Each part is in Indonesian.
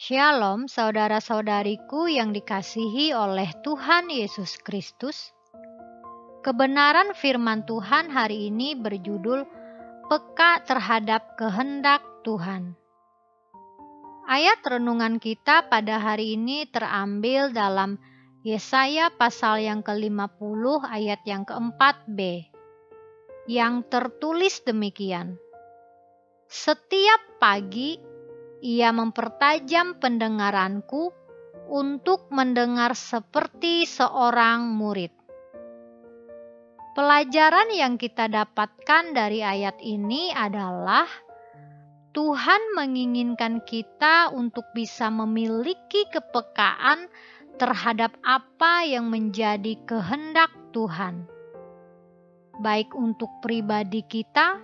Shalom saudara-saudariku yang dikasihi oleh Tuhan Yesus Kristus. Kebenaran firman Tuhan hari ini berjudul Peka terhadap kehendak Tuhan. Ayat renungan kita pada hari ini terambil dalam Yesaya pasal yang ke-50 ayat yang ke-4b, yang tertulis demikian. Setiap pagi ia mempertajam pendengaranku untuk mendengar seperti seorang murid. Pelajaran yang kita dapatkan dari ayat ini adalah Tuhan menginginkan kita untuk bisa memiliki kepekaan terhadap apa yang menjadi kehendak Tuhan, baik untuk pribadi kita,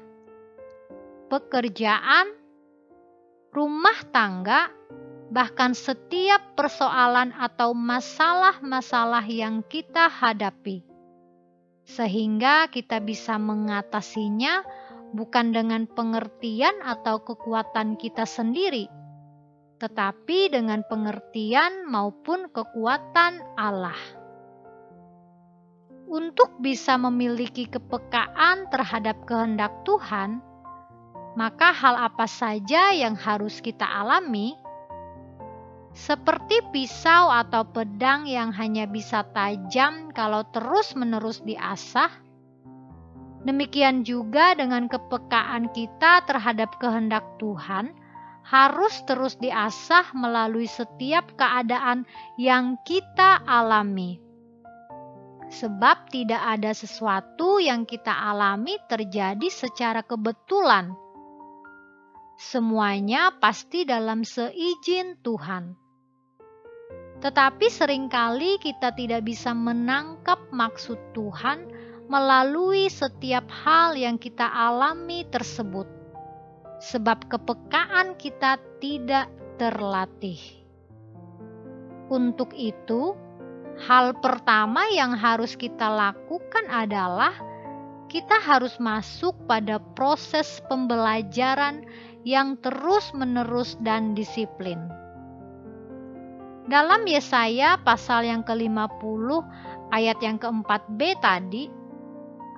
pekerjaan, rumah tangga, bahkan setiap persoalan atau masalah-masalah yang kita hadapi. Sehingga kita bisa mengatasinya bukan dengan pengertian atau kekuatan kita sendiri, tetapi dengan pengertian maupun kekuatan Allah. Untuk bisa memiliki kepekaan terhadap kehendak Tuhan, maka hal apa saja yang harus kita alami, seperti pisau atau pedang yang hanya bisa tajam kalau terus-menerus diasah, demikian juga dengan kepekaan kita terhadap kehendak Tuhan harus terus diasah melalui setiap keadaan yang kita alami. Sebab tidak ada sesuatu yang kita alami terjadi secara kebetulan. Semuanya pasti dalam seizin Tuhan. Tetapi seringkali kita tidak bisa menangkap maksud Tuhan melalui setiap hal yang kita alami tersebut, sebab kepekaan kita tidak terlatih. Untuk itu, hal pertama yang harus kita lakukan adalah kita harus masuk pada proses pembelajaran yang terus-menerus dan disiplin. Dalam Yesaya pasal yang ke-50 ayat yang ke-4b tadi,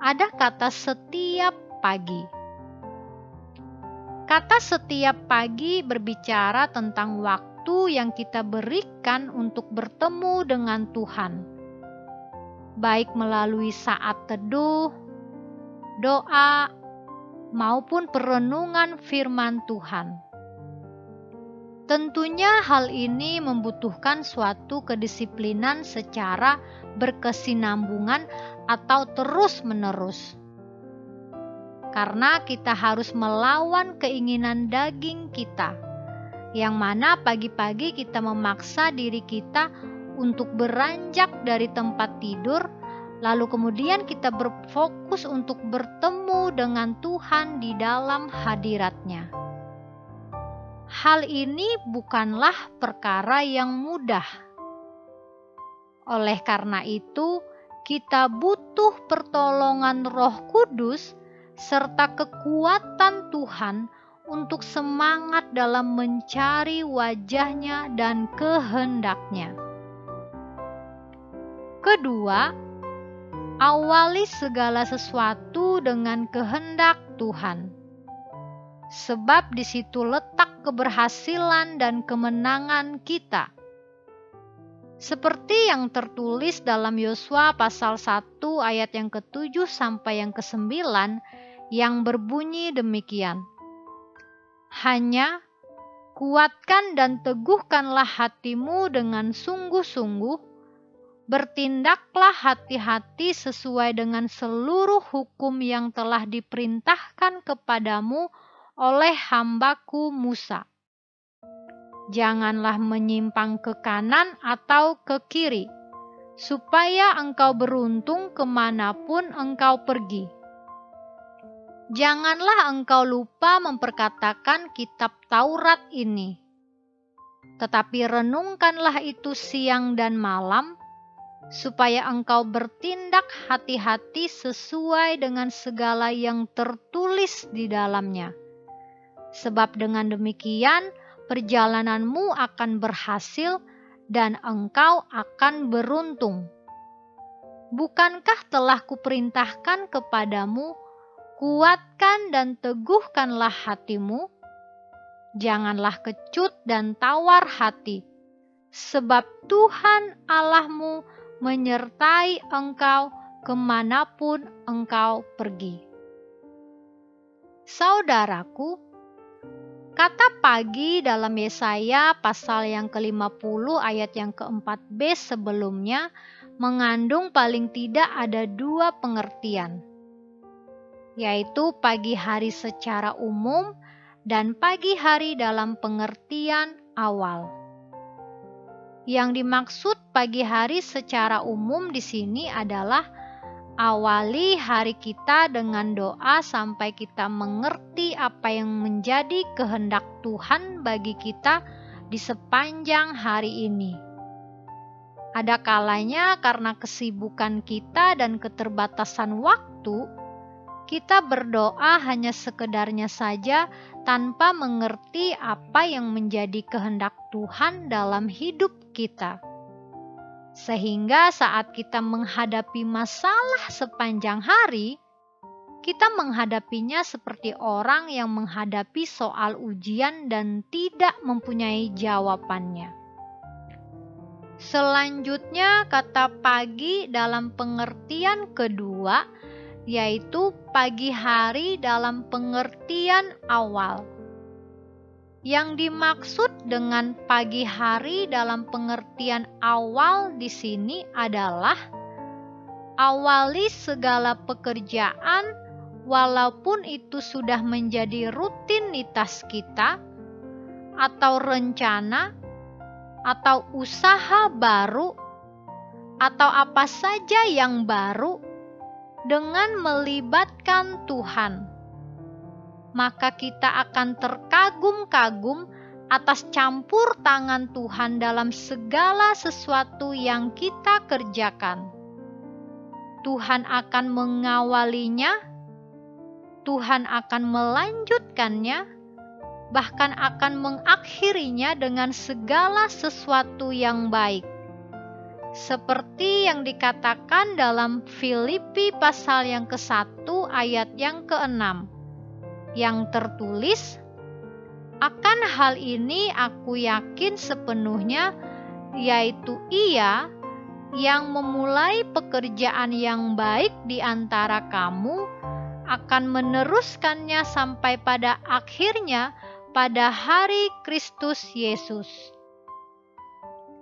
ada kata setiap pagi. Kata setiap pagi berbicara tentang waktu yang kita berikan untuk bertemu dengan Tuhan, baik melalui saat teduh, doa, maupun perenungan firman Tuhan. Tentunya hal ini membutuhkan suatu kedisiplinan secara berkesinambungan atau terus-menerus. Karena kita harus melawan keinginan daging kita, yang mana pagi-pagi kita memaksa diri kita untuk beranjak dari tempat tidur, lalu kemudian kita berfokus untuk bertemu dengan Tuhan di dalam hadirat-Nya. Hal ini bukanlah perkara yang mudah. Oleh karena itu, kita butuh pertolongan Roh Kudus serta kekuatan Tuhan untuk semangat dalam mencari wajah-Nya dan kehendak-Nya. Kedua, awali segala sesuatu dengan kehendak Tuhan. Sebab di situ letak keberhasilan dan kemenangan kita. Seperti yang tertulis dalam Yosua pasal 1 ayat yang ke-7 sampai yang ke-9 yang berbunyi demikian. Hanya kuatkan dan teguhkanlah hatimu dengan sungguh-sungguh, bertindaklah hati-hati sesuai dengan seluruh hukum yang telah diperintahkan kepadamu oleh hambaku Musa. Janganlah menyimpang ke kanan atau ke kiri, supaya engkau beruntung kemanapun engkau pergi. Janganlah engkau lupa memperkatakan kitab Taurat ini, tetapi renungkanlah itu siang dan malam, supaya engkau bertindak hati-hati sesuai dengan segala yang tertulis di dalamnya. Sebab dengan demikian perjalananmu akan berhasil dan engkau akan beruntung. Bukankah telah kuperintahkan kepadamu, kuatkan dan teguhkanlah hatimu? Janganlah kecut dan tawar hati, sebab Tuhan Allahmu menyertai engkau kemanapun engkau pergi. Saudaraku, kata pagi dalam Yesaya pasal yang ke-50 ayat yang ke-4b sebelumnya mengandung paling tidak ada 2 pengertian, yaitu pagi hari secara umum dan pagi hari dalam pengertian awal. Yang dimaksud pagi hari secara umum di sini adalah awali hari kita dengan doa sampai kita mengerti apa yang menjadi kehendak Tuhan bagi kita di sepanjang hari ini. Ada kalanya karena kesibukan kita dan keterbatasan waktu, kita berdoa hanya sekedarnya saja tanpa mengerti apa yang menjadi kehendak Tuhan dalam hidup kita. Sehingga saat kita menghadapi masalah sepanjang hari, kita menghadapinya seperti orang yang menghadapi soal ujian dan tidak mempunyai jawabannya. Selanjutnya kata pagi dalam pengertian kedua, yaitu pagi hari dalam pengertian awal. Yang dimaksud dengan pagi hari dalam pengertian awal di sini adalah awali segala pekerjaan walaupun itu sudah menjadi rutinitas kita atau rencana atau usaha baru atau apa saja yang baru dengan melibatkan Tuhan. Maka kita akan terkagum-kagum atas campur tangan Tuhan dalam segala sesuatu yang kita kerjakan. Tuhan akan mengawalinya, Tuhan akan melanjutkannya, bahkan akan mengakhirinya dengan segala sesuatu yang baik. Seperti yang dikatakan dalam Filipi pasal yang ke-1 ayat yang ke-6. Yang tertulis, akan hal ini aku yakin sepenuhnya, yaitu Ia yang memulai pekerjaan yang baik di antara kamu akan meneruskannya sampai pada akhirnya pada hari Kristus Yesus.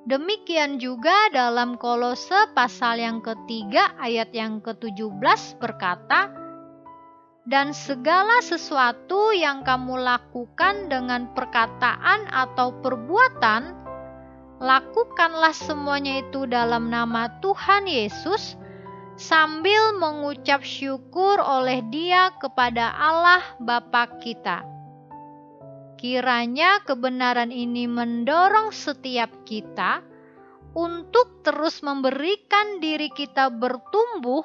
Demikian juga dalam Kolose pasal yang ke-3 ayat yang ke-17 berkata, dan segala sesuatu yang kamu lakukan dengan perkataan atau perbuatan, lakukanlah semuanya itu dalam nama Tuhan Yesus, sambil mengucap syukur oleh Dia kepada Allah Bapa kita. Kiranya kebenaran ini mendorong setiap kita untuk terus memberikan diri kita bertumbuh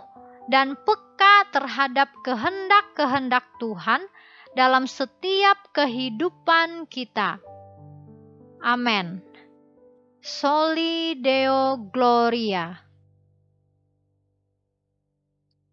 dan peka terhadap kehendak-kehendak Tuhan dalam setiap kehidupan kita. Amin. Soli Deo Gloria.